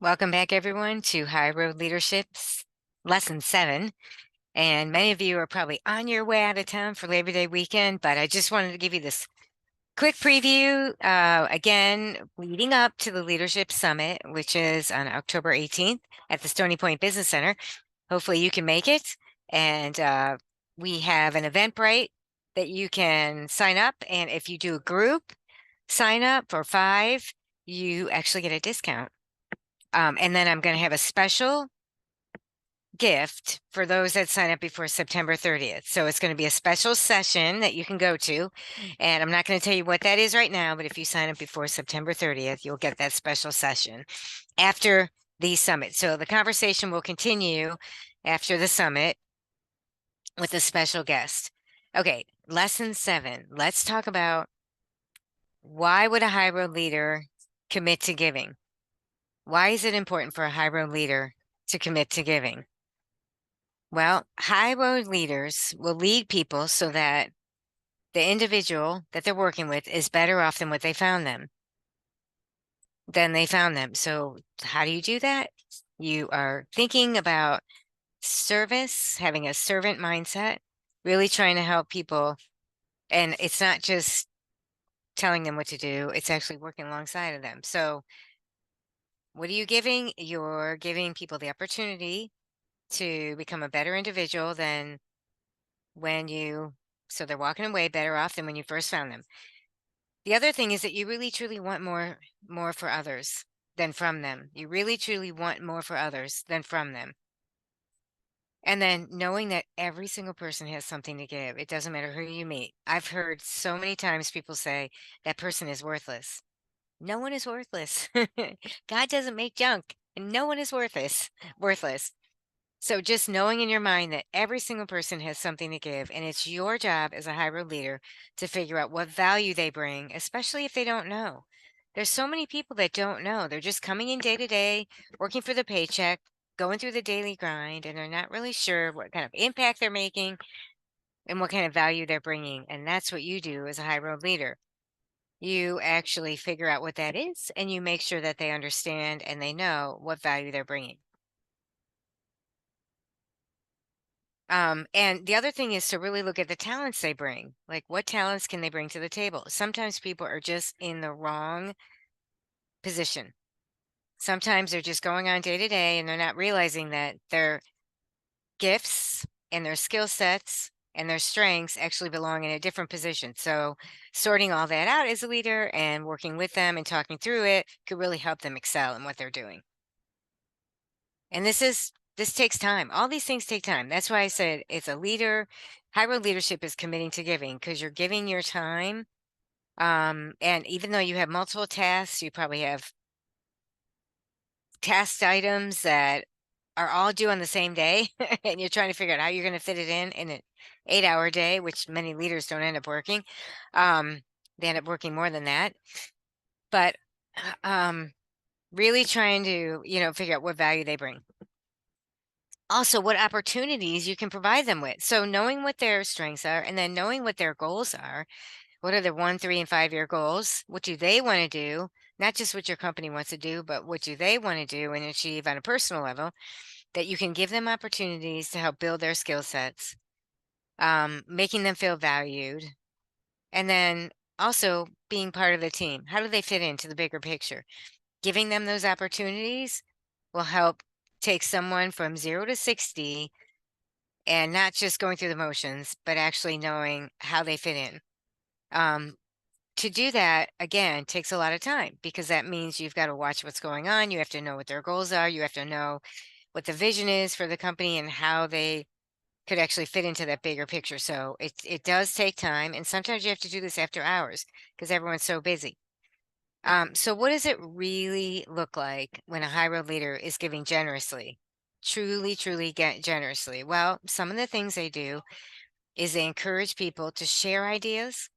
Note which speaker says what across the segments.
Speaker 1: Welcome back, everyone, to High Road Leadership's Lesson 7. And many of you are probably on your way out of town for Labor Day weekend, but I just wanted to give you this quick preview. Again, leading up to the Leadership Summit, which is on October 18th at the Stony Point Business Center. Hopefully you can make it. And we have an Eventbrite that you can sign up. And if you do a group sign up for 5, you actually get a discount. And then I'm going to have a special gift for those that sign up before September 30th. So it's going to be a special session that you can go to. And I'm not going to tell you what that is right now, but if you sign up before September 30th, you'll get that special session after the summit. So the conversation will continue after the summit with a special guest. Okay, lesson 7. Let's talk about why would a high road leader commit to giving? Why is it important for a high road leader to commit to giving? Well, high road leaders will lead people so that the individual that they're working with is better off than they found them. So how do you do that? You are thinking about service, having a servant mindset, really trying to help people. And it's not just telling them what to do, it's actually working alongside of them. So what are you giving? You're giving people the opportunity to become a better individual than so they're walking away better off than when you first found them. The other thing is that you really truly want more for others than from them. You really truly want more for others than from them. And then knowing that every single person has something to give. It doesn't matter who you meet. I've heard so many times people say that person is worthless. No one is worthless. God doesn't make junk, and no one is worthless. So just knowing in your mind that every single person has something to give, and it's your job as a high road leader to figure out what value they bring, especially if they don't know. There's so many people that don't know. They're just coming in day to day, working for the paycheck, going through the daily grind, and they're not really sure what kind of impact they're making and what kind of value they're bringing. And that's what you do as a high road leader. You actually figure out what that is, and you make sure that they understand and they know what value they're bringing. And the other thing is to really look at the talents they bring. Like, what talents can they bring to the table? Sometimes people are just in the wrong position. Sometimes they're just going on day to day and they're not realizing that their gifts and their skill sets and their strengths actually belong in a different position. So sorting all that out as a leader and working with them and talking through it could really help them excel in what they're doing. And this takes time. All these things take time. That's why I said it's a leader. High road leadership is committing to giving, because you're giving your time. And even though you have multiple tasks, you probably have task items that are all due on the same day, and you're trying to figure out how you're going to fit it in an 8-hour day, which many leaders don't end up working. They end up working more than that. But really trying to, figure out what value they bring. Also, what opportunities you can provide them with. So knowing what their strengths are and then knowing what their goals are. What are their 1, 3, and 5-year goals? What do they want to do? Not just what your company wants to do, but what do they want to do and achieve on a personal level, that you can give them opportunities to help build their skill sets, making them feel valued, and then also being part of the team. How do they fit into the bigger picture? Giving them those opportunities will help take someone from 0 to 60 and not just going through the motions, but actually knowing how they fit in. To do that, again, takes a lot of time, because that means you've got to watch what's going on. You have to know what their goals are. You have to know what the vision is for the company and how they could actually fit into that bigger picture. So it does take time. And sometimes you have to do this after hours because everyone's so busy. So what does it really look like when a high road leader is giving generously? Truly get generously. Well, some of the things they do is they encourage people to share ideas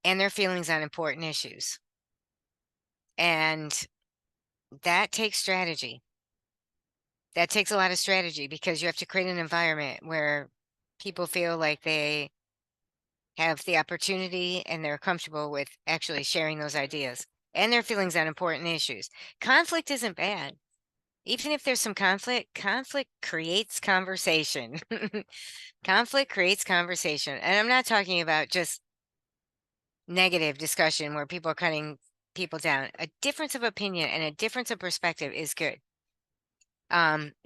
Speaker 1: and their feelings on important issues. And that takes strategy. That takes a lot of strategy, because you have to create an environment where people feel like they have the opportunity and they're comfortable with actually sharing those ideas. and their feelings on important issues. Conflict isn't bad. Even if there's some conflict, conflict creates conversation. Conflict creates conversation. And I'm not talking about just negative discussion where people are cutting people down. A difference of opinion and a difference of perspective is good.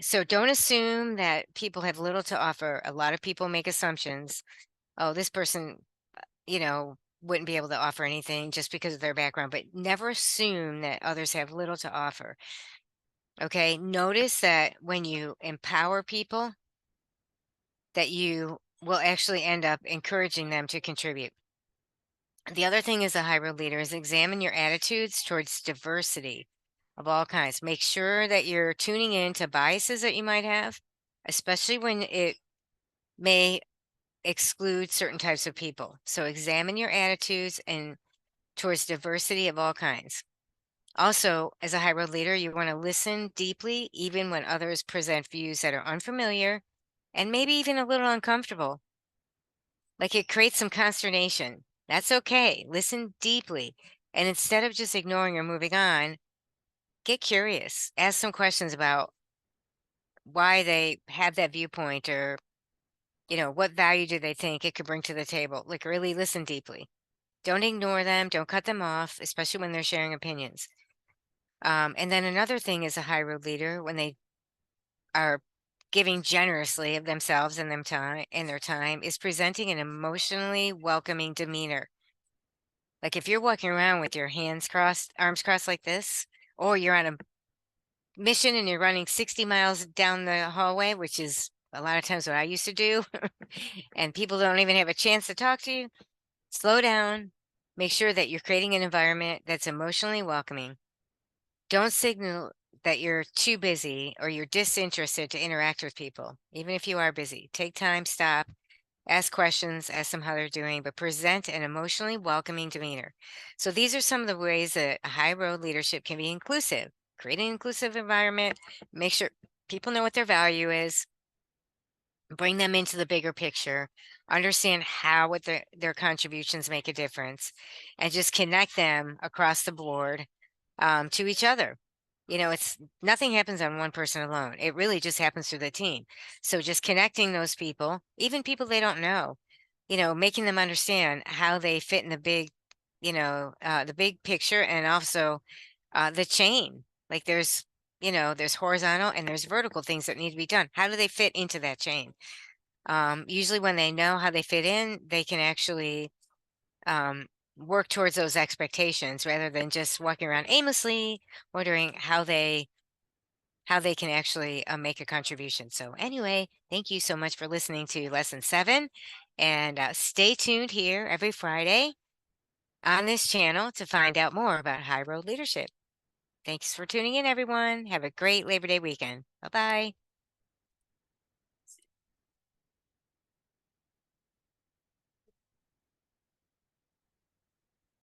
Speaker 1: So don't assume that people have little to offer. A lot of people make assumptions. Oh, this person, wouldn't be able to offer anything just because of their background, but never assume that others have little to offer. Okay. Notice that when you empower people, that you will actually end up encouraging them to contribute. The other thing as a high road leader is examine your attitudes towards diversity of all kinds. Make sure that you're tuning in to biases that you might have, especially when it may exclude certain types of people. So examine your attitudes and towards diversity of all kinds. Also, as a high road leader, you want to listen deeply, even when others present views that are unfamiliar and maybe even a little uncomfortable. Like it creates some consternation. That's okay. Listen deeply. And instead of just ignoring or moving on, get curious. Ask some questions about why they have that viewpoint or, what value do they think it could bring to the table? Like really listen deeply. Don't ignore them. Don't cut them off, especially when they're sharing opinions. And then another thing is a high road leader, when they are giving generously of themselves and their time, is presenting an emotionally welcoming demeanor. Like if you're walking around with your arms crossed like this, or you're on a mission and you're running 60 miles down the hallway, which is a lot of times what I used to do, and people don't even have a chance to talk to you, slow down. Make sure that you're creating an environment that's emotionally welcoming. Don't signal that you're too busy or you're disinterested to interact with people, even if you are busy. Take time, stop, ask questions, ask them how they're doing, but present an emotionally welcoming demeanor. So these are some of the ways that a high road leadership can be inclusive. Create an inclusive environment, make sure people know what their value is, bring them into the bigger picture, understand how what their contributions make a difference, and just connect them across the board to each other. It's nothing happens on one person alone. It really just happens through the team. So just connecting those people, even people they don't know, making them understand how they fit in the big picture and also the chain. Like there's horizontal and there's vertical things that need to be done. How do they fit into that chain? Usually when they know how they fit in, they can actually um, work towards those expectations rather than just walking around aimlessly, wondering how they can actually make a contribution. So anyway, thank you so much for listening to lesson 7, and stay tuned here every Friday on this channel to find out more about high road leadership. Thanks for tuning in, everyone. Have a great Labor Day weekend. Bye bye.